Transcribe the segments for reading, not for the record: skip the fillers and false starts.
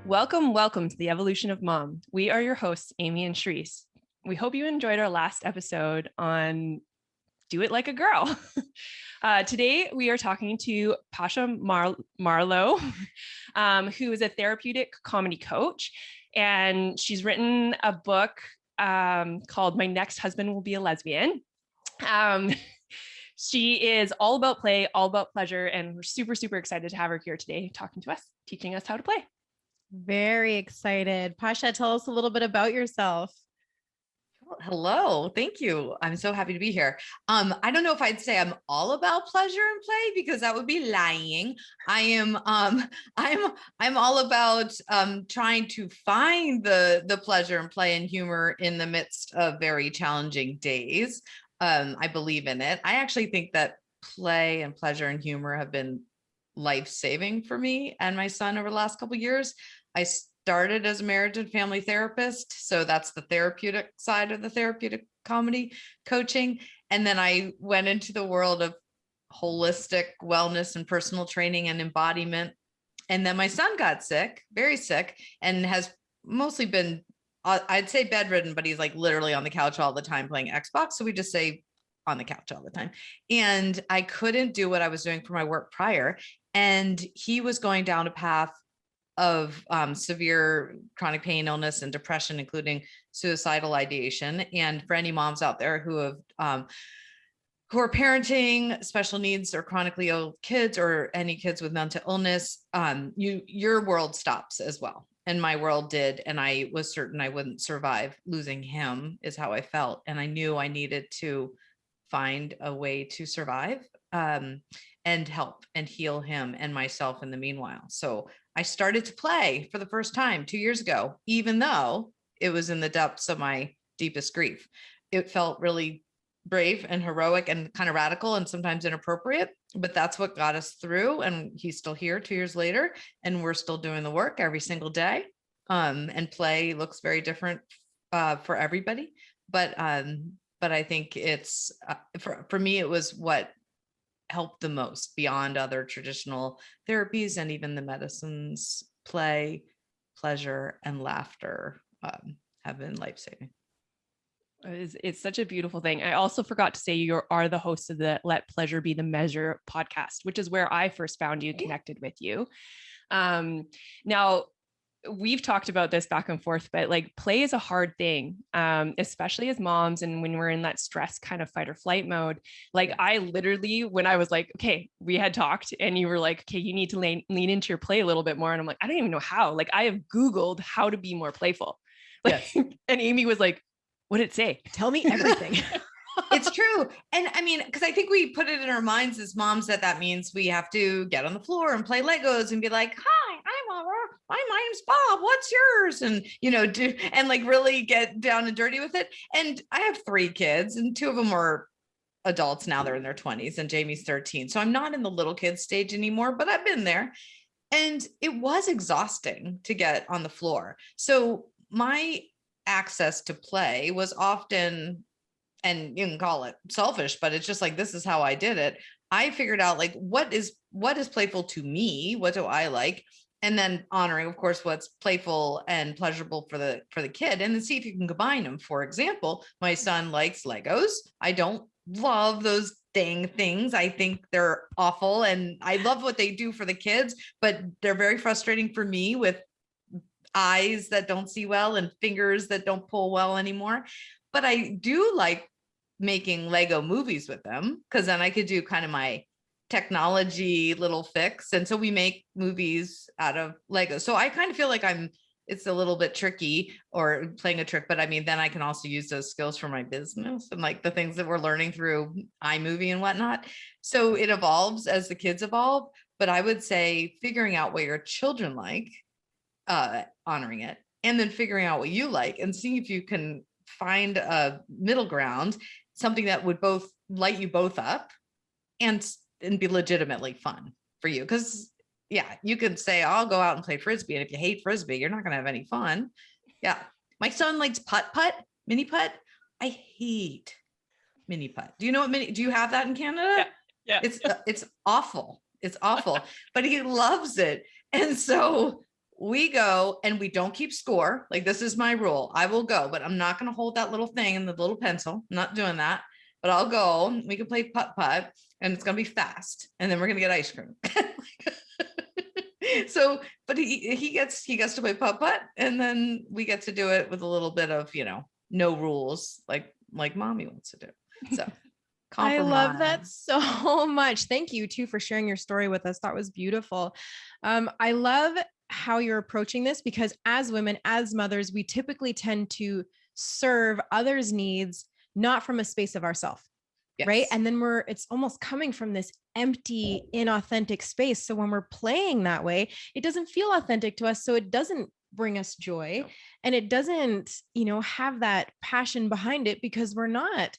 Welcome to the Evolution of Mom. We are your hosts, Amy and Shreese. We hope you enjoyed our last episode on Do It Like a Girl. Today, we are talking to Pasha Marlowe, who is a therapeutic comedy coach. And she's written a book called My Next Husband Will Be a Lesbian. She is all about play, all about pleasure, and we're super, super excited to have her here today talking to us, teaching us how to play. Very excited. Pasha, tell us a little bit about yourself. Hello. Thank you. I'm so happy to be here. I don't know if I'd say I'm all about pleasure and play because that would be lying. I'm all about trying to find the pleasure and play and humor in the midst of very challenging days. I believe in it. I actually think that play and pleasure and humor have been life-saving for me and my son over the last couple of years. I started as a marriage and family therapist. So that's the therapeutic side of the therapeutic comedy coaching. And then I went into the world of holistic wellness and personal training and embodiment. And then my son got sick, very sick, and has mostly been, I'd say bedridden, but he's like literally on the couch all the time playing Xbox. So we just say on the couch all the time. And I couldn't do what I was doing for my work prior. And he was going down a path of severe chronic pain, illness, and depression, including suicidal ideation. And for any moms out there who are parenting special needs or chronically ill kids, or any kids with mental illness, your world stops as well. And my world did. And I was certain I wouldn't survive losing him, is how I felt. And I knew I needed to find a way to survive and help and heal him and myself in the meanwhile. So I started to play for the first time 2 years ago, even though it was in the depths of my deepest grief. It felt really brave and heroic and kind of radical and sometimes inappropriate, but that's what got us through. And he's still here 2 years later, and we're still doing the work every single day. And play looks very different for everybody. But I think it's for me, it was what helped the most beyond other traditional therapies and even the medicines. Play, pleasure, and laughter have been life-saving. It's such a beautiful thing. I also forgot to say you are the host of the Let Pleasure Be the Measure podcast, which is where I first found you, connected with you. Now, we've talked about this back and forth, but like play is a hard thing, especially as moms. And when we're in that stress kind of fight or flight mode, like I literally, when I was like, okay, we had talked and you were like, okay, you need to lean into your play a little bit more. And I'm like, I don't even know how. Like I have Googled how to be more playful. Like, yes. And Amy was like, what did it say? Tell me everything. It's true. And I mean, because I think we put it in our minds as moms that means we have to get on the floor and play Legos and be like, hi, my name's Bob. What's yours? And, and like really get down and dirty with it. And I have 3 kids and 2 of them are adults now. They're in their 20s and Jamie's 13. So I'm not in the little kid stage anymore, but I've been there. And it was exhausting to get on the floor. So my access to play was often, and you can call it selfish, but it's just like, this is how I did it. I figured out like, what is playful to me? What do I like? And then honoring, of course, what's playful and pleasurable for the kid, and then see if you can combine them. For example, my son likes Legos. I don't love those dang things. I think they're awful. And I love what they do for the kids, but they're very frustrating for me with eyes that don't see well and fingers that don't pull well anymore. But I do like making Lego movies with them, because then I could do kind of my technology little fix. And so we make movies out of Lego. So I kind of feel like it's a little bit tricky or playing a trick, but I mean, then I can also use those skills for my business and like the things that we're learning through iMovie and whatnot. So it evolves as the kids evolve, but I would say figuring out what your children like, honoring it, and then figuring out what you like and seeing if you can find a middle ground, something that would both light you both up and be legitimately fun for you. Because you can say, I'll go out and play Frisbee. And if you hate Frisbee, you're not going to have any fun. Yeah. My son likes putt, mini putt. I hate mini putt. Do you know what do you have that in Canada? Yeah. It's awful. It's awful, but he loves it. And so we go and we don't keep score. Like, this is my rule. I will go, but I'm not going to hold that little thing and the little pencil. I'm not doing that, but I'll go. We can play putt-putt and it's going to be fast. And then we're going to get ice cream. So, but he gets to play putt-putt, and then we get to do it with a little bit of, no rules, like mommy wants to do. So I love that compromise. so much. Thank you too for sharing your story with us. That was beautiful. I love how you're approaching this, because as women, as mothers, we typically tend to serve others' needs, not from a space of ourselves. Yes. Right. And then it's almost coming from this empty, inauthentic space. So when we're playing that way, it doesn't feel authentic to us. So it doesn't bring us joy. No. And it doesn't, have that passion behind it, because we're not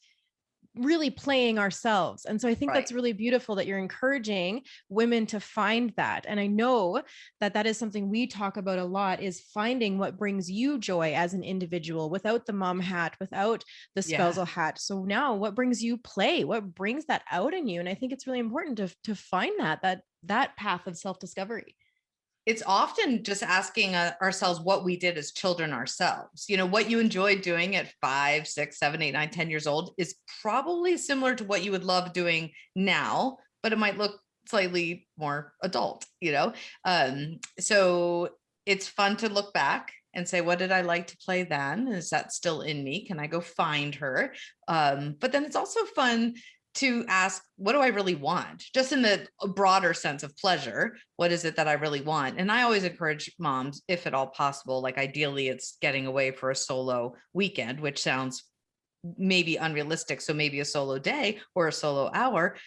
really playing ourselves. And so I think that's really beautiful that you're encouraging women to find that. And I know that is something we talk about a lot, is finding what brings you joy as an individual, without the mom hat, without the spousal hat. So now what brings you play? What brings that out in you? And I think it's really important to find that path of self-discovery. It's often just asking ourselves what we did as children ourselves. What you enjoyed doing at 5, 6, 7, 8, 9, 10 years old is probably similar to what you would love doing now, but it might look slightly more adult, So it's fun to look back and say, what did I like to play then? Is that still in me? Can I go find her? But then it's also fun to ask, what do I really want? Just in the broader sense of pleasure, what is it that I really want? And I always encourage moms, if at all possible, like ideally it's getting away for a solo weekend, which sounds maybe unrealistic. So maybe a solo day or a solo hour,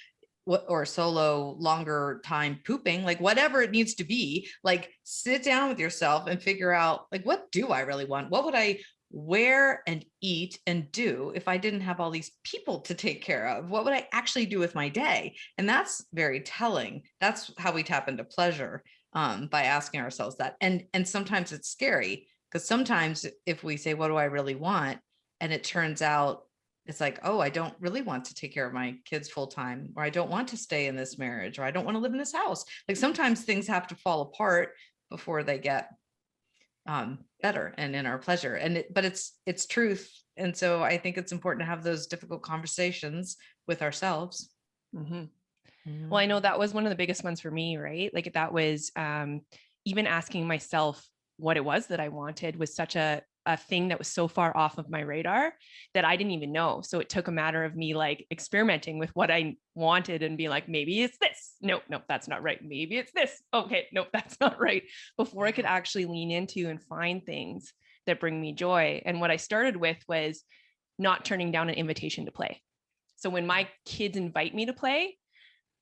or a solo longer time pooping, like whatever it needs to be, like sit down with yourself and figure out, like, what do I really want? What would I wear and eat and do if I didn't have all these people to take care of? What would I actually do with my day? And that's very telling. That's how we tap into pleasure, by asking ourselves that. And sometimes it's scary, because sometimes if we say, what do I really want? And it turns out it's like, oh, I don't really want to take care of my kids full time, or I don't want to stay in this marriage, or I don't want to live in this house. Like, sometimes things have to fall apart before they get better and in our pleasure. But it's truth. And so I think it's important to have those difficult conversations with ourselves. Mm-hmm. Well, I know that was one of the biggest ones for me, right? Like, that was even asking myself what it was that I wanted was such a thing that was so far off of my radar that I didn't even know. So it took a matter of me like experimenting with what I wanted and be like, maybe it's this. Nope, that's not right. Maybe it's this. Okay, nope, that's not right. Before I could actually lean into and find things that bring me joy. And what I started with was not turning down an invitation to play. So when my kids invite me to play,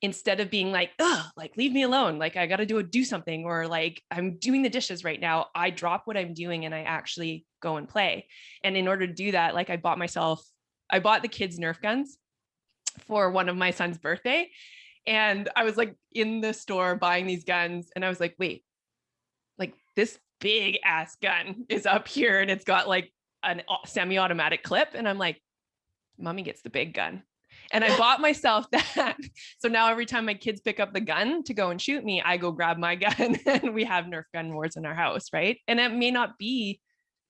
instead of being like, oh, like, leave me alone, like I got to do something, or like I'm doing the dishes right now, I drop what I'm doing and I actually go and play. And in order to do that, like I bought the kids Nerf guns for one of my son's birthday. And I was like in the store buying these guns, and I was like, wait, like this big ass gun is up here and it's got like a semi-automatic clip. And I'm like, mommy gets the big gun. And I bought myself that. So now every time my kids pick up the gun to go and shoot me, I go grab my gun and we have Nerf gun wars in our house. Right. And it may not be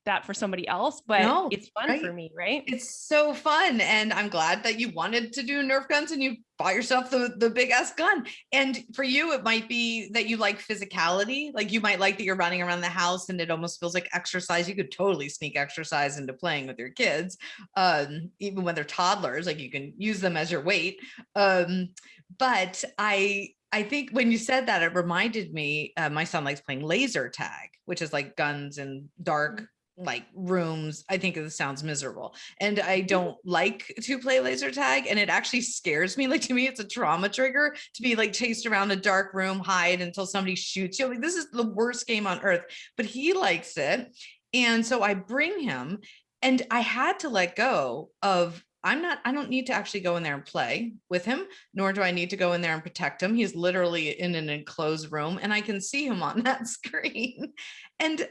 that for somebody else, but it's fun for me, right? It's so fun. And I'm glad that you wanted to do Nerf guns and you bought yourself the big ass gun. And for you, it might be that you like physicality. Like you might like that you're running around the house and it almost feels like exercise. You could totally sneak exercise into playing with your kids, even when they're toddlers, like you can use them as your weight. But I think when you said that, it reminded me, my son likes playing laser tag, which is like guns in dark like rooms. I think it sounds miserable. And I don't like to play laser tag. And it actually scares me. Like, to me, it's a trauma trigger to be like chased around a dark room, hide until somebody shoots you. Like, this is the worst game on earth, but he likes it. And so I bring him, and I had to let go of, I don't need to actually go in there and play with him, nor do I need to go in there and protect him. He's literally in an enclosed room and I can see him on that screen. And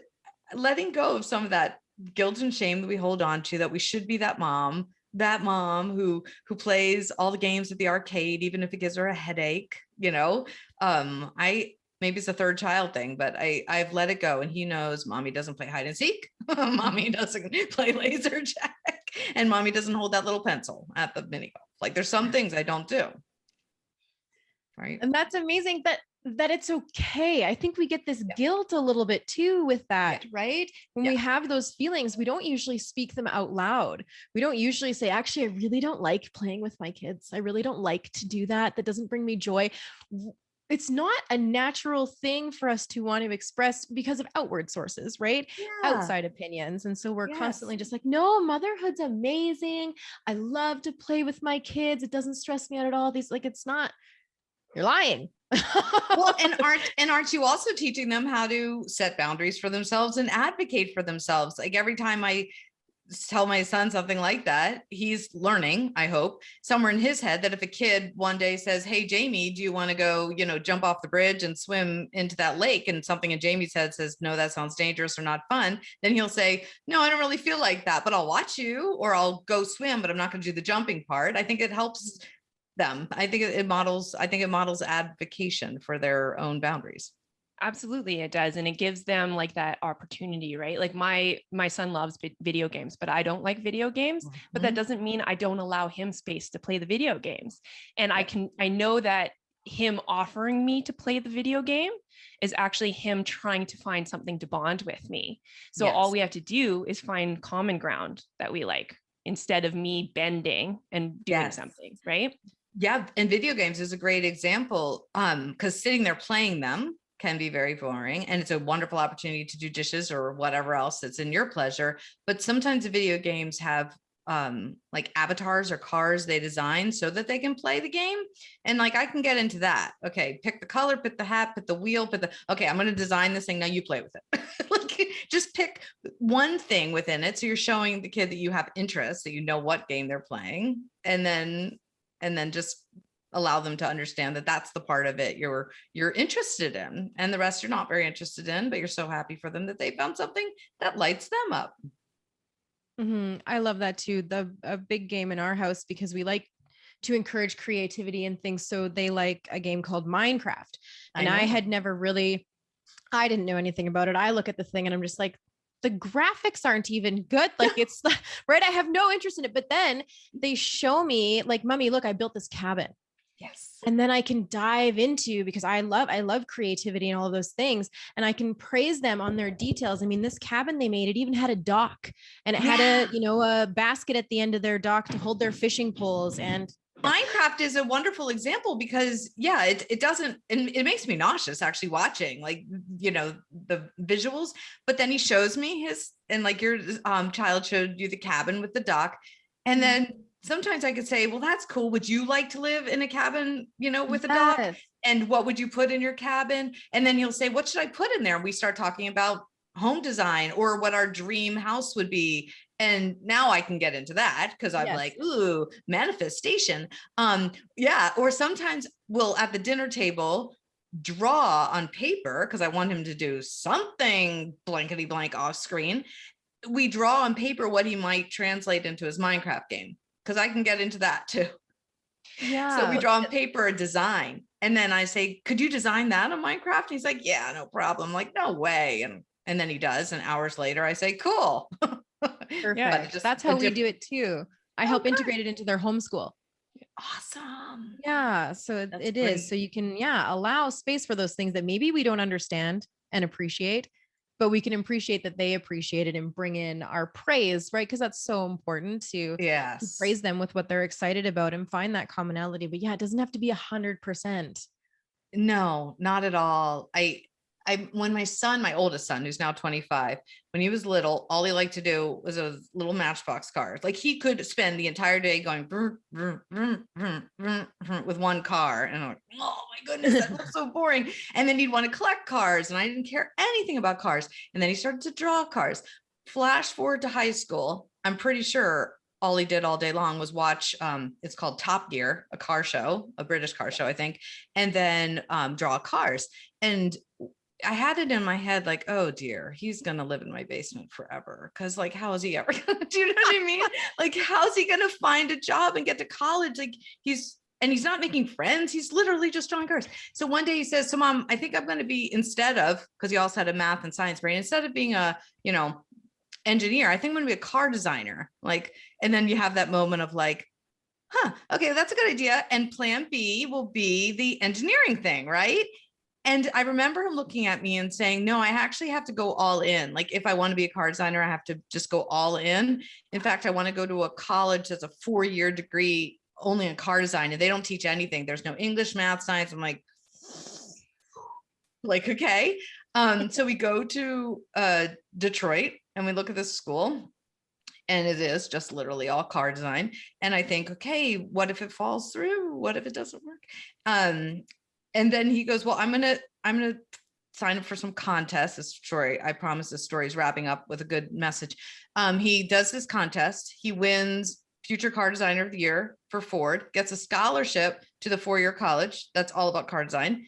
letting go of some of that guilt and shame that we hold on to, that we should be that mom who plays all the games at the arcade, even if it gives her a headache, I maybe it's a third child thing, but I've let it go. And he knows mommy doesn't play hide and seek. Mommy doesn't play laser tag, and mommy doesn't hold that little pencil at the mini golf. Like there's some things I don't do. Right. And that's amazing that it's okay. I think we get this guilt a little bit too with that, right? When we have those feelings, we don't usually speak them out loud. We don't usually say, actually, I really don't like playing with my kids. I really don't like to do that. That doesn't bring me joy. It's not a natural thing for us to want to express because of outward sources, right? Outside opinions. And so we're constantly just like, no, motherhood's amazing. I love to play with my kids. It doesn't stress me out at all. These, like, it's not, you're lying. Well, and aren't you also teaching them how to set boundaries for themselves and advocate for themselves? Like every time I tell my son something like that, he's learning, I hope, somewhere in his head that if a kid one day says, hey, Jamie, do you want to go, jump off the bridge and swim into that lake? And something in Jamie's head says, no, that sounds dangerous or not fun. Then he'll say, no, I don't really feel like that, but I'll watch you, or I'll go swim, but I'm not going to do the jumping part. I think it helps them. I think it models advocation for their own boundaries. Absolutely, it does. And it gives them like that opportunity, right? Like my son loves video games, but I don't like video games, but that doesn't mean I don't allow him space to play the video games. And I know that him offering me to play the video game is actually him trying to find something to bond with me. So all we have to do is find common ground that we like, instead of me bending and doing something, right? Yeah. And video games is a great example, because sitting there playing them can be very boring, and it's a wonderful opportunity to do dishes or whatever else that's in your pleasure. But sometimes the video games have like avatars or cars they design so that they can play the game. And like, I can get into that. Okay. Pick the color, pick the hat, put the wheel, okay, I'm going to design this thing. Now you play with it. Like, just pick one thing within it. So you're showing the kid that you have interest, so you know what game they're playing, and then just allow them to understand that that's the part of it you're interested in, and the rest you're not very interested in, but you're so happy for them that they found something that lights them up. I love that too. A big game in our house, because we like to encourage creativity and things. So they like a game called Minecraft, and I didn't know anything about it. I look at the thing and I'm just like, the graphics aren't even good. Like it's right. I have no interest in it. But then they show me like, mommy, look, I built this cabin. Yes. And then I can dive into, because I love creativity and all of those things. And I can praise them on their details. I mean, this cabin they made, it even had a dock, and it had a basket at the end of their dock to hold their fishing poles. And Minecraft is a wonderful example because it doesn't, and it makes me nauseous actually watching, like, the visuals, but then he shows me and like your child showed you the cabin with the dock. And then sometimes I could say, well, that's cool. Would you like to live in a cabin, with a dock? And what would you put in your cabin? And then he'll say, what should I put in there? And we start talking about home design or what our dream house would be. And now I can get into that because I'm like, ooh, manifestation. Or sometimes we'll at the dinner table draw on paper because I want him to do something blankety blank off screen. We draw on paper what he might translate into his Minecraft game, because I can get into that too. Yeah. So we draw on paper a design, and then I say, could you design that on Minecraft? And he's like, yeah, no problem. I'm like, no way. And then he does. And hours later I say, cool. Perfect. That's how we do it too. I help integrate it into their homeschool. Awesome. Yeah. So it is. So you can, allow space for those things that maybe we don't understand and appreciate, but we can appreciate that they appreciate it and bring in our praise, right? Because that's so important to praise them with what they're excited about and find that commonality. But it doesn't have to be 100%. No, not at all. When my oldest son, who's now 25, when he was little, all he liked to do was those little Matchbox cars. Like he could spend the entire day going vroom, vroom, vroom, vroom, vroom, vroom, with one car. And I'm like, oh my goodness, that looks so boring. And then he'd want to collect cars, and I didn't care anything about cars. And then he started to draw cars. Flash forward to high school. I'm pretty sure all he did all day long was watch, it's called Top Gear, a car show, a British car show, I think, and then draw cars. And I had it in my head, like, oh dear, he's going to live in my basement forever. Cause like, how is he ever going to, do you know what I mean? Like, how's he going to find a job and get to college? Like he's And he's not making friends. He's literally just drawing cars. So one day he says, so mom, I think I'm going to be, instead of, because he also had a math and science brain, instead of being a, engineer, I think I'm going to be a car designer. Like, and then you have that moment of like, okay, that's a good idea. And plan B will be the engineering thing, right? And I remember him looking at me and saying, no, I actually have to go all in. Like, if I want to be a car designer, I have to just go all in. In fact, I want to go to a college that's a 4-year degree only in car design, and they don't teach anything. There's no English, math, science. I'm like, okay. So we go to Detroit and we look at this school, and it is just literally all car design. And I think, okay, what if it falls through? What if it doesn't work? And then he goes, well, I'm gonna sign up for some contest. This story, I promise this story is wrapping up with a good message. He does this contest. He wins Future Car Designer of the Year for Ford, gets a scholarship to the 4-year college that's all about car design.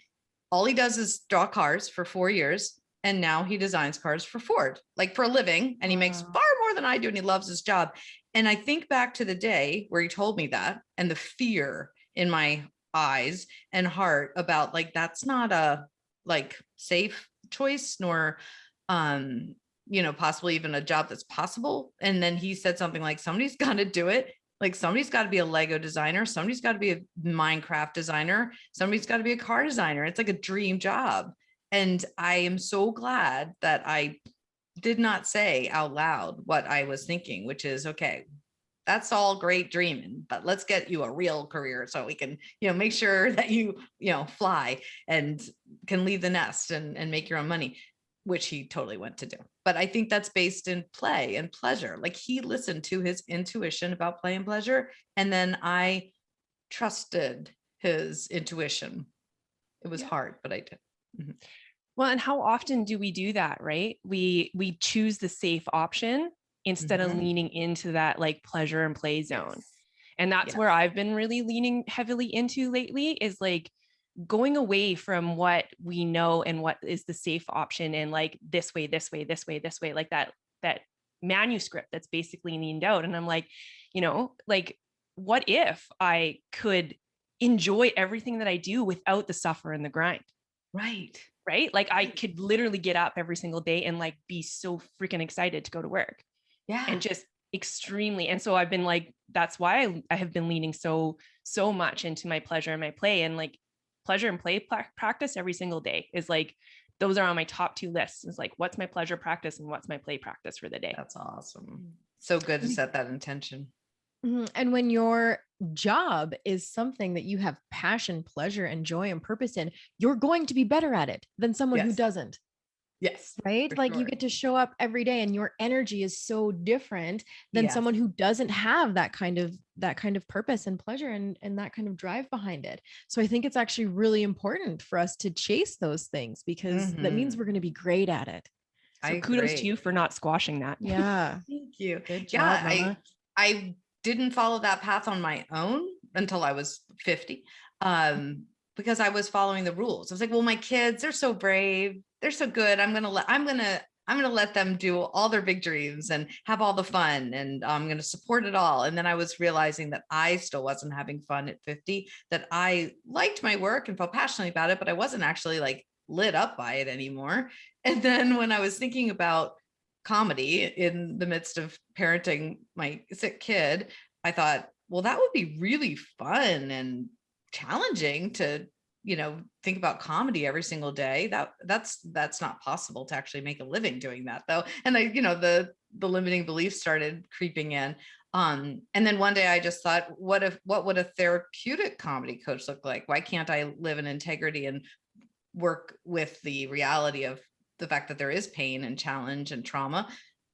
All he does is draw cars for 4 years. And now he designs cars for Ford, like for a living. And he makes far more than I do. And he loves his job. And I think back to the day where he told me that, and the fear in my eyes and heart about like, that's not a like safe choice, nor, possibly even a job that's possible. And then he said something like, somebody's got to do it. Like, somebody's got to be a Lego designer. Somebody's got to be a Minecraft designer. Somebody's got to be a car designer. It's like a dream job. And I am so glad that I did not say out loud what I was thinking, which is, okay, that's all great dreaming, but let's get you a real career so we can, make sure that you fly and can leave the nest and make your own money, which he totally went to do. But I think that's based in play and pleasure. Like, he listened to his intuition about play and pleasure, and then I trusted his intuition. It was hard, but I did. Mm-hmm. Well, and how often do we do that, right? We choose the safe option instead of leaning into that like pleasure and play zone. Yes. And that's where I've been really leaning heavily into lately, is like going away from what we know and what is the safe option, and like this way, like that manuscript that's basically leaned out. And I'm like, like, what if I could enjoy everything that I do without the suffer and the grind? Right. Like, I could literally get up every single day and like be so freaking excited to go to work. Yeah. And just extremely. And so I've been like, that's why I have been leaning so much into my pleasure and my play, and like pleasure and play practice every single day is like, those are on my top 2 lists. Is like, what's my pleasure practice and what's my play practice for the day? That's awesome. So good to set that intention. And when your job is something that you have passion, pleasure, and joy and purpose in, you're going to be better at it than someone who doesn't. Yes. Right. Like, you get to show up every day and your energy is so different than someone who doesn't have that kind of purpose and pleasure and that kind of drive behind it. So I think it's actually really important for us to chase those things, because that means we're going to be great at it. So kudos to you for not squashing that. Yeah. Thank you. Good job, Mama. I didn't follow that path on my own until I was 50. Because I was following the rules. I was like, well, my kids, they're so brave. They're so good. I'm going to let them do all their big dreams and have all the fun, and I'm going to support it all. And then I was realizing that I still wasn't having fun at 50, that I liked my work and felt passionately about it, but I wasn't actually like lit up by it anymore. And then when I was thinking about comedy in the midst of parenting my sick kid, I thought, well, that would be really fun and challenging to, think about comedy every single day. That's not possible to actually make a living doing that, though. And the limiting beliefs started creeping in. And then one day I just thought, what would a therapeutic comedy coach look like? Why can't I live in integrity and work with the reality of the fact that there is pain and challenge and trauma,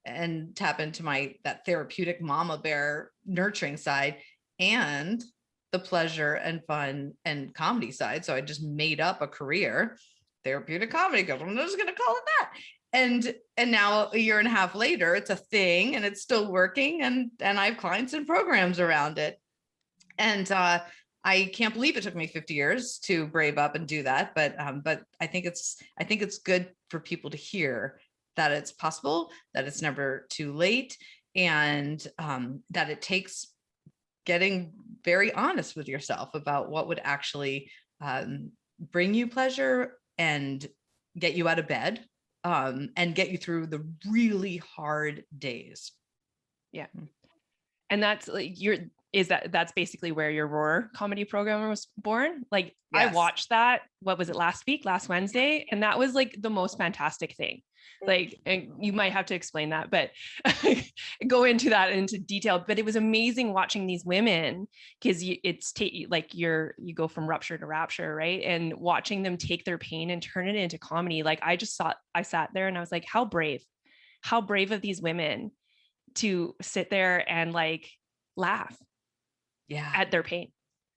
and tap into that therapeutic mama bear nurturing side and the pleasure and fun and comedy side. So I just made up a career, therapeutic comedy coach. I'm just going to call it that. And now a year and a half later, it's a thing and it's still working. And I have clients and programs around it. And I can't believe it took me 50 years to brave up and do that. But I think it's good for people to hear that it's possible, that it's never too late, and that it takes getting very honest with yourself about what would actually bring you pleasure and get you out of bed, and get you through the really hard days. Yeah. And that's like that's basically where your R.O.A.R comedy program was born. Like I Yes. watched that, what was it, last Wednesday? And that was like the most fantastic thing. Like, and you might have to explain that, but go into that into detail. But it was amazing watching these women, because like you go from rupture to rapture, right? And watching them take their pain and turn it into comedy. Like I sat there and I was like, how brave of these women to sit there and like laugh at their pain.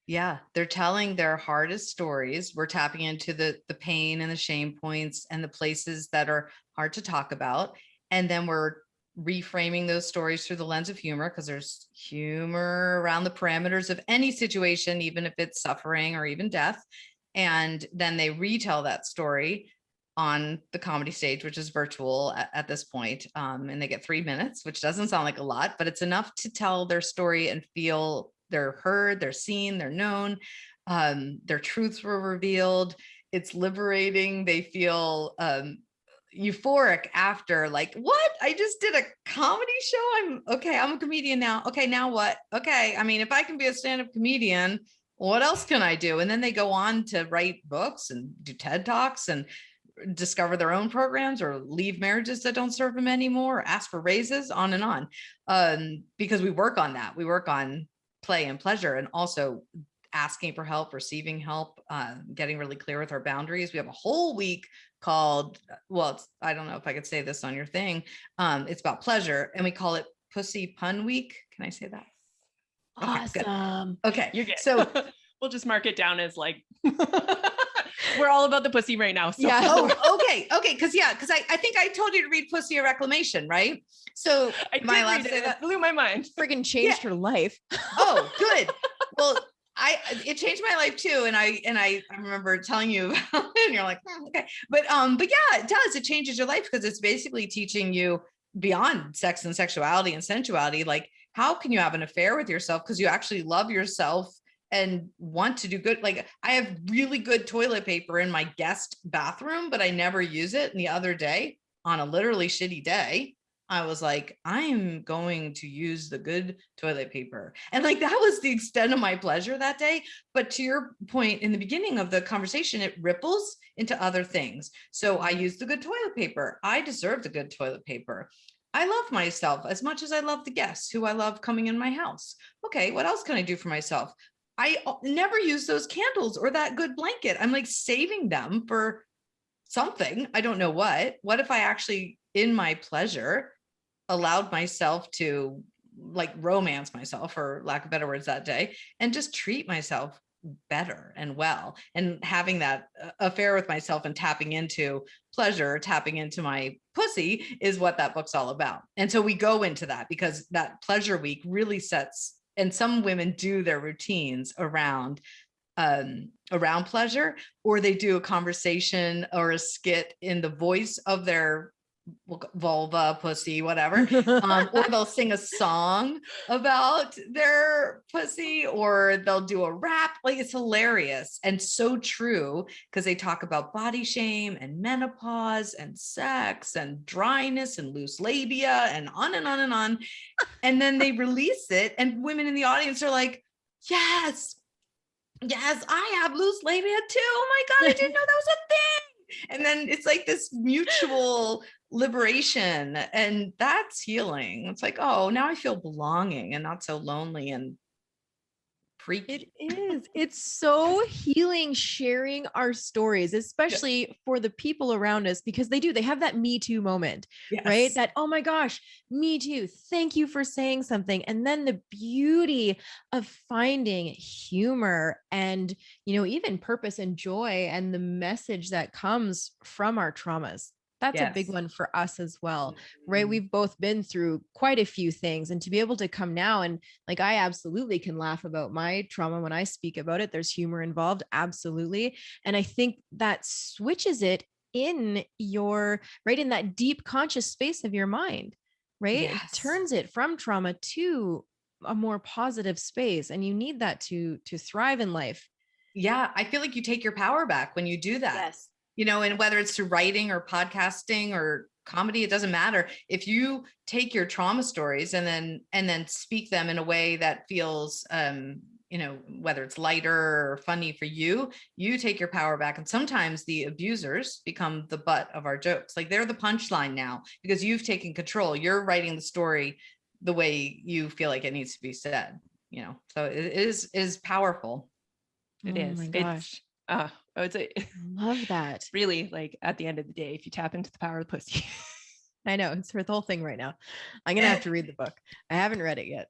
Yeah, they're telling their hardest stories. We're tapping into the pain and the shame points and the places that are hard to talk about. And then we're reframing those stories through the lens of humor, because there's humor around the parameters of any situation, even if it's suffering or even death. And then they retell that story on the comedy stage, which is virtual at this point. And they get 3 minutes, which doesn't sound like a lot, but it's enough to tell their story and feel they're heard, they're seen, they're known, their truths were revealed. It's liberating. They feel euphoric after, like, what? I just did a comedy show. I'm a comedian now. Okay, now what? Okay, I mean, if I can be a stand-up comedian, what else can I do? And then they go on to write books and do TED Talks and discover their own programs, or leave marriages that don't serve them anymore, or ask for raises, on and on. Because we work on that. We work on play and pleasure, and also asking for help, receiving help, getting really clear with our boundaries. We have a whole week called, I don't know if I could say this on your thing. It's about pleasure, and we call it Pussy Pun Week. Can I say that? Awesome. Okay. You're good. So we'll just mark it down as like, we're all about the pussy right now. So. Yeah. Oh, okay. Because I think I told you to read Pussy: A Reclamation, right? So am I allowed to say that? Blew my mind. Friggin' changed her life. Oh, good. Well, it changed my life too. And I remember telling you about it, and you're like, okay. But yeah, it does. It changes your life, because it's basically teaching you beyond sex and sexuality and sensuality. Like, how can you have an affair with yourself because you actually love yourself and want to do good? Like, I have really good toilet paper in my guest bathroom, but I never use it. And the other day, on a literally shitty day, I was like, I'm going to use the good toilet paper. And like, that was the extent of my pleasure that day. But to your point in the beginning of the conversation, it ripples into other things. So I use the good toilet paper. I deserve the good toilet paper. I love myself as much as I love the guests who I love coming in my house. Okay, what else can I do for myself? I never use those candles or that good blanket. I'm like saving them for something. I don't know what. What if I actually, in my pleasure, allowed myself to like romance myself, for lack of better words, that day, and just treat myself better and well, and having that affair with myself and tapping into pleasure, tapping into my pussy, is what that book's all about. And so we go into that because that pleasure week really sets, and some women do their routines around pleasure, or they do a conversation or a skit in the voice of their vulva, pussy, whatever, or they'll sing a song about their pussy, or they'll do a rap. Like, it's hilarious and so true, because they talk about body shame and menopause and sex and dryness and loose labia and on and on and on. And then they release it, and women in the audience are like, yes, I have loose labia too. Oh my God, I didn't know that was a thing. And then it's like this mutual liberation, and that's healing. It's like, oh, now I feel belonging and not so lonely and freaky. It is. It's so healing sharing our stories, especially for the people around us, because they have that Me Too moment, right? That, oh my gosh, me too. Thank you for saying something. And then the beauty of finding humor and, even purpose and joy and the message that comes from our traumas. That's a big one for us as well, right? We've both been through quite a few things, and to be able to come now and like, I absolutely can laugh about my trauma when I speak about it. There's humor involved. Absolutely. And I think that switches it in in that deep conscious space of your mind, right? It turns it from trauma to a more positive space, and you need that to thrive in life. Yeah, I feel like you take your power back when you do that. Yes. And whether it's through writing or podcasting or comedy, it doesn't matter. If you take your trauma stories and then speak them in a way that feels whether it's lighter or funny for you, you take your power back. And sometimes the abusers become the butt of our jokes. Like, they're the punchline now because you've taken control. You're writing the story the way you feel like it needs to be said, so it is powerful. It is. My gosh. I would say, Love that. Really, like, at the end of the day, if you tap into the power of the pussy. I know, it's her whole thing right now. I'm gonna have to read the book. I haven't read it yet.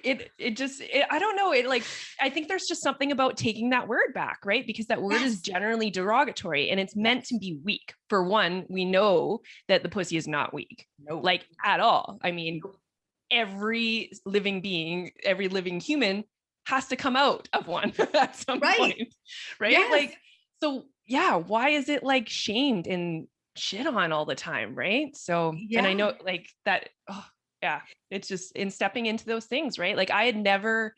I don't know. I think there's just something about taking that word back, right? Because that word is generally derogatory and it's meant to be weak. For one, we know that the pussy is not weak, like, at all. I mean, every living being, every living human has to come out of one at some point, right? Yes. Like, so yeah, why is it like shamed and shit on all the time, right? So, and I know like that, it's just in stepping into those things, right? Like, I had never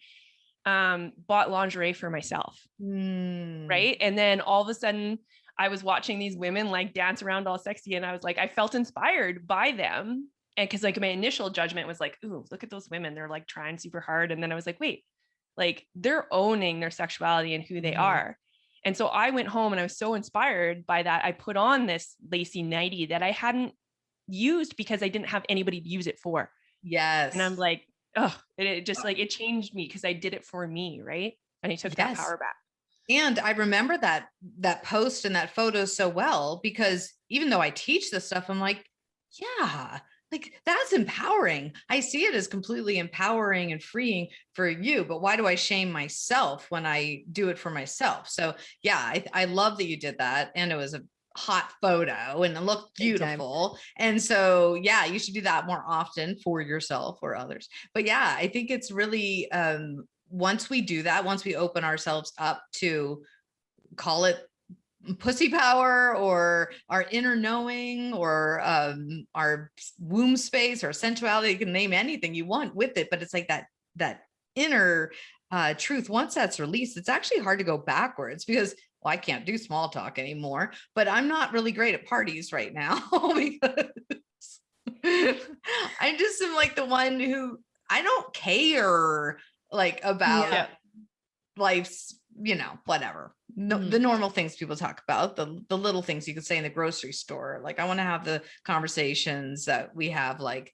bought lingerie for myself, right? And then all of a sudden I was watching these women like dance around all sexy, and I was like, I felt inspired by them. And because like my initial judgment was like, ooh, look at those women, they're like trying super hard. And then I was like, wait, like, they're owning their sexuality and who they are. And so I went home and I was so inspired by that. I put on this lacy nightie that I hadn't used because I didn't have anybody to use it for. Yes. And I'm like, oh, it just like, it changed me because I did it for me. Right. And I took that power back. And I remember that post and that photo so well, because even though I teach this stuff, I'm like, yeah, like, that's empowering. I see it as completely empowering and freeing for you, but why do I shame myself when I do it for myself? So yeah, I love that you did that. And it was a hot photo and it looked beautiful. And so, yeah, you should do that more often for yourself or others. But yeah, I think it's really, once we do that, once we open ourselves up to, call it pussy power or our inner knowing or our womb space or sensuality, you can name anything you want with it, but it's like that inner truth. Once that's released, it's actually hard to go backwards because, well, I can't do small talk anymore, but I'm not really great at parties right now because I just am like the one who, I don't care like about life's, whatever. No, the normal things people talk about, the little things you could say in the grocery store. Like, I want to have the conversations that we have, like,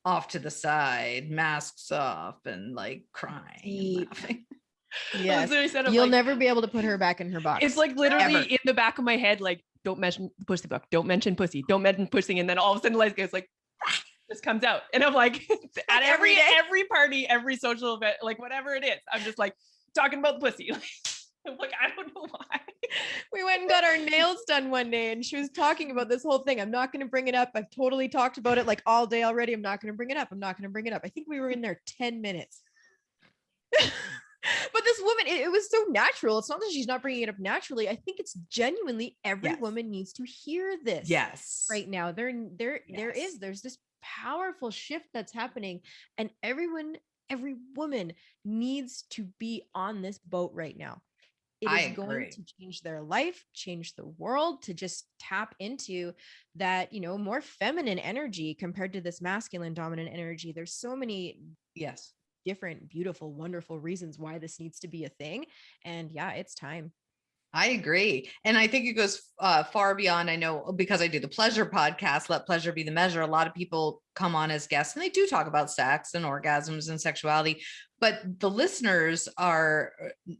off to the side, masks off, and like crying and laughing. Yes. You'll never be able to put her back in her box. It's like literally in the back of my head, like, don't mention the pussy book, don't mention pussy, don't mention pussy. And then all of a sudden, like, it's like, this comes out. And I'm like, at every party, every social event, like, whatever it is, I'm just like talking about the pussy. Like, I don't know why. We went and got our nails done one day and she was talking about this whole thing. I'm not going to bring it up. I've totally talked about it like all day already. I'm not going to bring it up. I think we were in there 10 minutes. But this woman, it was so natural. It's not that she's not bringing it up naturally. I think it's genuinely every woman needs to hear this. Yes. Right now, there's this powerful shift that's happening, and every woman needs to be on this boat right now. It is going to change their life, change the world, to just tap into that, more feminine energy compared to this masculine dominant energy. There's so many different, beautiful, wonderful reasons why this needs to be a thing. And yeah, it's time. I agree. And I think it goes far beyond. I know, because I do the pleasure podcast, Let Pleasure Be the Measure. A lot of people come on as guests and they do talk about sex and orgasms and sexuality, but the listeners are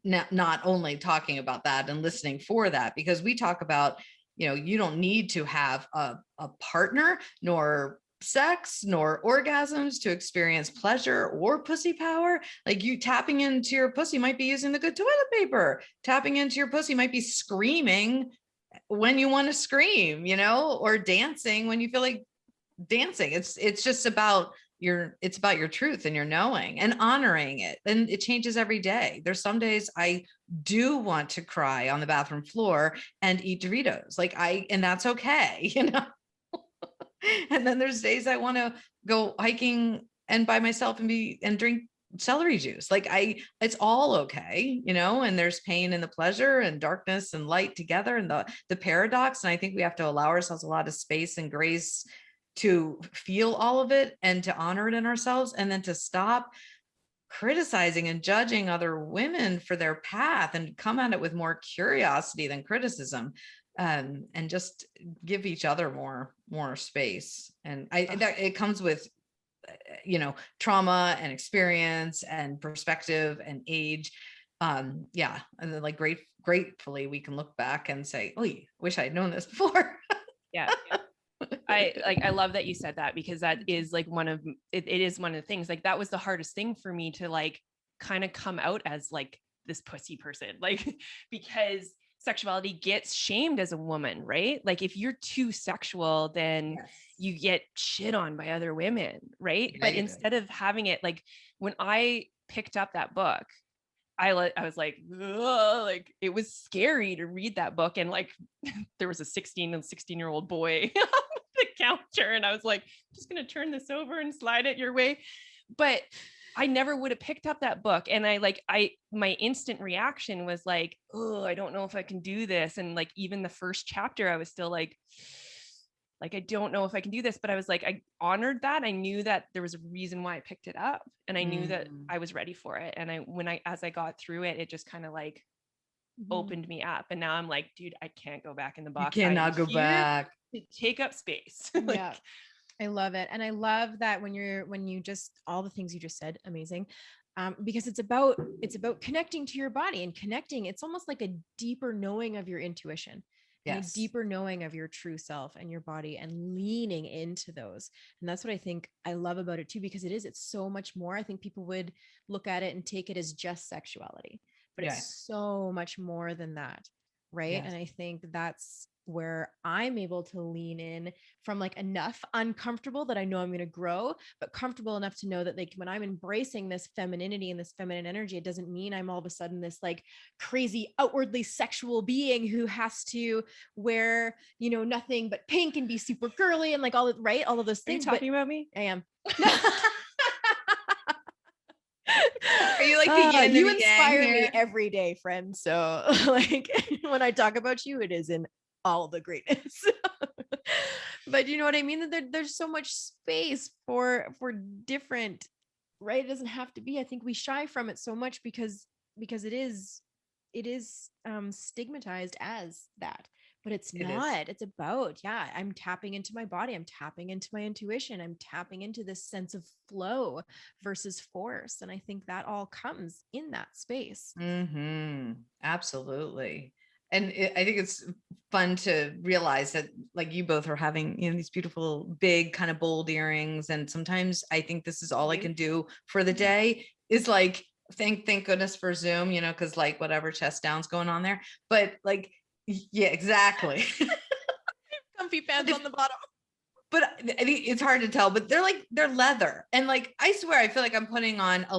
not only talking about that and listening for that, because we talk about, you don't need to have a partner, nor sex, nor orgasms to experience pleasure or pussy power. Like, you tapping into your pussy might be using the good toilet paper. Tapping into your pussy might be screaming when you want to scream, or dancing when you feel like dancing. It's just about your truth and your knowing and honoring it. And it changes every day. There's some days I do want to cry on the bathroom floor and eat Doritos. And that's okay, And then there's days I want to go hiking and by myself and drink celery juice. Like it's all okay, and there's pain in the pleasure and darkness and light together and the paradox. And I think we have to allow ourselves a lot of space and grace to feel all of it and to honor it in ourselves, and then to stop criticizing and judging other women for their path and come at it with more curiosity than criticism, and just give each other more space. And that it comes with trauma and experience and perspective and age. And then like gratefully we can look back and say, oh, wish I'd known this before. Yeah. I love that you said that, because that is like it is one of the things, like that was the hardest thing for me to like kind of come out as like this pussy person, like because sexuality gets shamed as a woman, right? Like if you're too sexual, then you get shit on by other women, right? But instead of having it, like when I picked up that book, I was like, ugh, like it was scary to read that book. And like, there was a 16-year-old boy on the counter. And I was like, just going to turn this over and slide it your way. But I never would have picked up that book. And my instant reaction was like, oh, I don't know if I can do this. And like, even the first chapter, I was still like, I don't know if I can do this, but I was like, I honored that. I knew that there was a reason why I picked it up, and I knew that I was ready for it. And as I got through it, it just kind of like opened me up. And now I'm like, dude, I can't go back in the box. You cannot go back. To take up space. Yeah. I love it. And I love that when you just, all the things you just said, amazing. Because it's about connecting to your body, and connecting. It's almost like a deeper knowing of your intuition. And a deeper knowing of your true self and your body, and leaning into those. And that's what I think I love about it too, because it's so much more. I think people would look at it and take it as just sexuality, but it's so much more than that. Right. Yes. And I think that's where I'm able to lean in from like enough uncomfortable that I know I'm going to grow, but comfortable enough to know that like when I'm embracing this femininity and this feminine energy, it doesn't mean I'm all of a sudden this like crazy outwardly sexual being who has to wear, nothing but pink and be super girly and like all of those things. Are you talking about me? I am. Are you like the yin you and inspire yang me here? every day, friend. So like when I talk about you, it is in all the greatness. But you know what I mean? There's so much space for different, right? It doesn't have to be. I think we shy from it so much because it is stigmatized as that. But it's not. It's about, I'm tapping into my body. I'm tapping into my intuition. I'm tapping into this sense of flow versus force. And I think that all comes in that space. Absolutely. And I think it's fun to realize that like you both are having, these beautiful, big kind of bold earrings. And sometimes I think this is all I can do for the day is like, thank goodness for Zoom, cause like whatever chest down's going on there, but like, yeah, exactly. Comfy pants on the bottom. But I think it's hard to tell, but they're leather. And like, I swear, I feel like I'm putting on a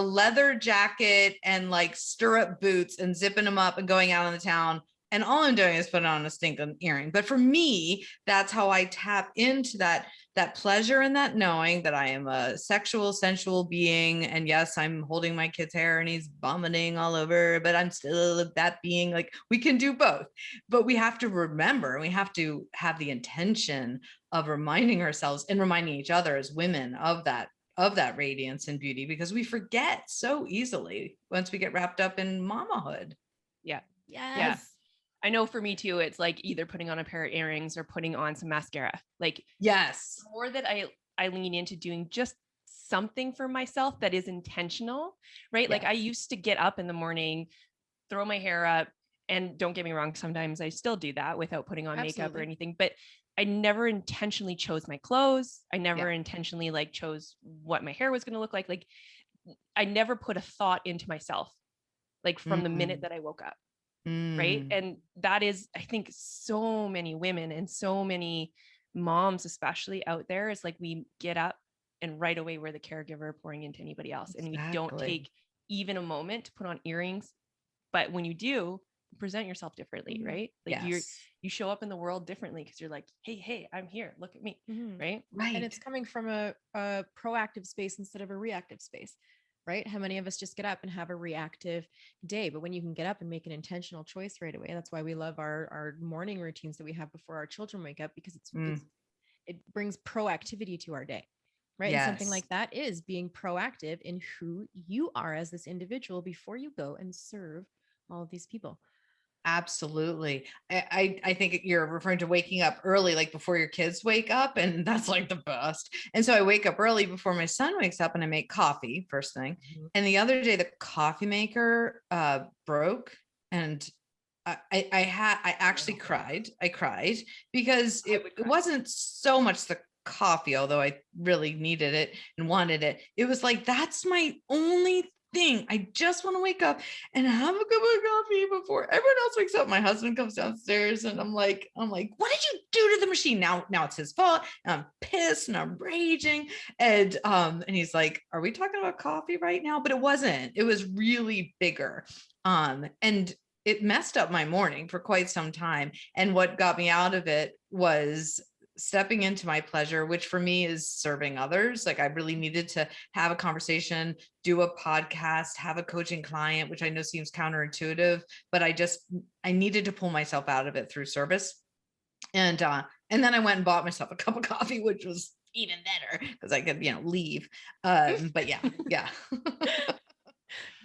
leather jacket and like stirrup boots and zipping them up and going out on the town. And all I'm doing is putting on a stinking earring. But for me, that's how I tap into that pleasure and that knowing that I am a sexual, sensual being. And yes, I'm holding my kid's hair and he's vomiting all over, but I'm still that being. Like we can do both, but we have to remember, we have to have the intention of reminding ourselves and reminding each other as women of that radiance and beauty, because we forget so easily once we get wrapped up in mamahood. Yeah. Yes. Yeah. I know for me too, it's like either putting on a pair of earrings or putting on some mascara. Like, yes, the more that I lean into doing just something for myself that is intentional, right? Like I used to get up in the morning, throw my hair up, and don't get me wrong, sometimes I still do that without putting on makeup or anything, but I never intentionally chose my clothes. I never intentionally like chose what my hair was going to look like. Like I never put a thought into myself, like from the minute that I woke up. Right. And that is, I think so many women and so many moms, especially out there, is like, we get up and right away we're the caregiver pouring into anybody else. And we don't take even a moment to put on earrings. But when you do, present yourself differently, right? Like Yes. you show up in the world differently because you're like, hey, I'm here. Look at me. Right. Right. And it's coming from a proactive space instead of a reactive space, right? How many of us just get up and have a reactive day? But when you can get up and make an intentional choice right away, that's why we love our morning routines that we have before our children wake up, because it brings proactivity to our day. Right. And something like that is being proactive in who you are as this individual before you go and serve all of these people. Absolutely. I think you're referring to waking up early, like before your kids wake up, and that's like the best. And so I wake up early before my son wakes up and I make coffee first thing. And the other day the coffee maker broke, and I actually cried. I cried because it wasn't so much the coffee, although I really needed it and wanted it. It was like, that's my only thing. I just want to wake up and have a cup of coffee before everyone else wakes up. My husband comes downstairs and I'm like, what did you do to the machine? Now it's his fault. And I'm pissed and I'm raging. And he's like, are we talking about coffee right now? But it wasn't. It was really bigger. And it messed up my morning for quite some time. And what got me out of it was stepping into my pleasure, which for me is serving others. Like I really needed to have a conversation, do a podcast, have a coaching client, which I know seems counterintuitive, but I needed to pull myself out of it through service. And then I went and bought myself a cup of coffee, which was even better because I could, leave. But yeah.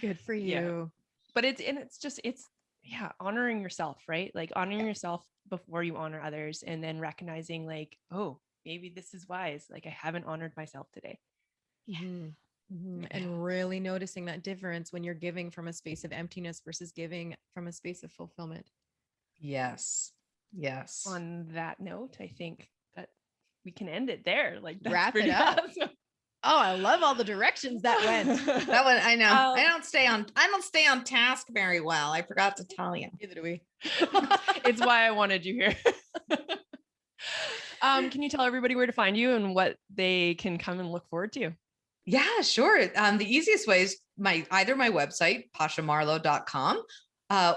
Good for you. But it's honoring yourself, right? Like honoring yourself before you honor others, and then recognizing like, oh, maybe this is wise. Like I haven't honored myself today. And really noticing that difference when you're giving from a space of emptiness versus giving from a space of fulfillment. Yes. On that note, I think that we can end it there. Like that's wrap pretty it up. Awesome. Oh, I love all the directions that went. That one, I know. I don't stay on task very well. I forgot to tell you. Neither do we. It's why I wanted you here. Can you tell everybody where to find you and what they can come and look forward to? Yeah, sure. The easiest way is either my website, pashamarlowe.com,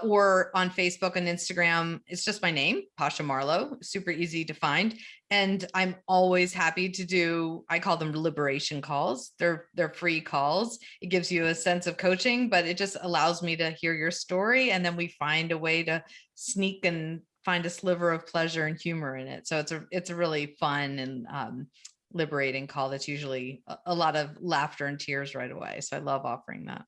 or on Facebook and Instagram. It's just my name, Pasha Marlowe, super easy to find. And I'm always happy to do, I call them liberation calls. They're free calls. It gives you a sense of coaching, but it just allows me to hear your story. And then we find a way to sneak and find a sliver of pleasure and humor in it. So it's a really fun and liberating call. That's usually a lot of laughter and tears right away. So I love offering that.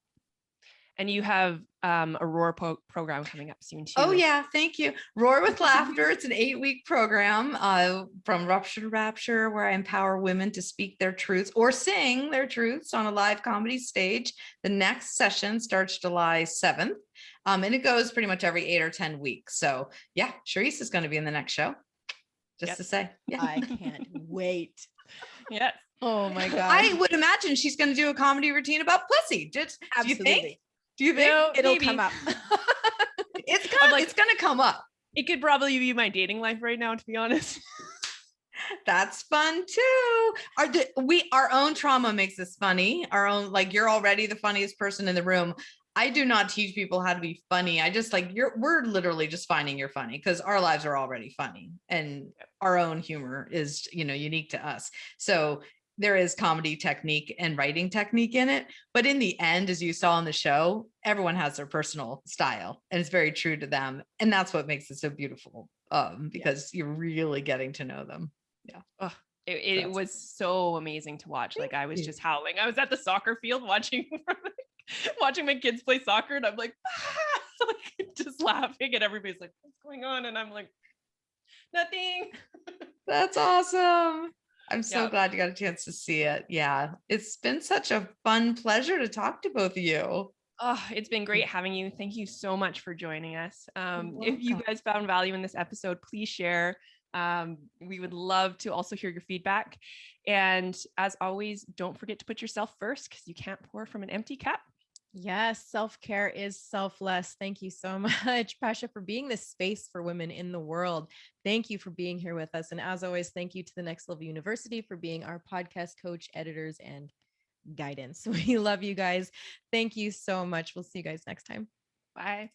And you have a R.O.A.R program coming up soon too. Oh yeah, thank you. R.O.A.R with Laughter. It's an 8-week program from Rupture to Rapture, where I empower women to speak their truths or sing their truths on a live comedy stage. The next session starts July 7th. And it goes pretty much every 8 or 10 weeks. So yeah, Charisse is going to be in the next show. Just to say. Yeah. I can't wait. Yes. Oh my God. I would imagine she's going to do a comedy routine about pussy. Do you think? Do you think it'll come up? It's going to come up. It could probably be my dating life right now, to be honest. That's fun too. Our own trauma makes us funny. Our own, like, you're already the funniest person in the room. I do not teach people how to be funny. I just we're literally just finding you're funny because our lives are already funny and our own humor is, unique to us. So there is comedy technique and writing technique in it. But in the end, as you saw on the show, everyone has their personal style and it's very true to them. And that's what makes it so beautiful because you're really getting to know them. Yeah. Oh, it was so amazing to watch. Like I was just howling. I was at the soccer field watching my kids play soccer and I'm like, just laughing and everybody's like, what's going on? And I'm like, nothing. That's awesome. I'm so glad you got a chance to see it. Yeah. It's been such a fun pleasure to talk to both of you. Oh, it's been great having you. Thank you so much for joining us. If you guys found value in this episode, please share. We would love to also hear your feedback. And as always, don't forget to put yourself first because you can't pour from an empty cup. Yes, self-care is selfless. Thank you so much, Pasha, for being this space for women in the world. Thank you for being here with us. And as always, thank you to the Next Level University for being our podcast coach, editors, and guidance. We love you guys. Thank you so much. We'll see you guys next time. Bye.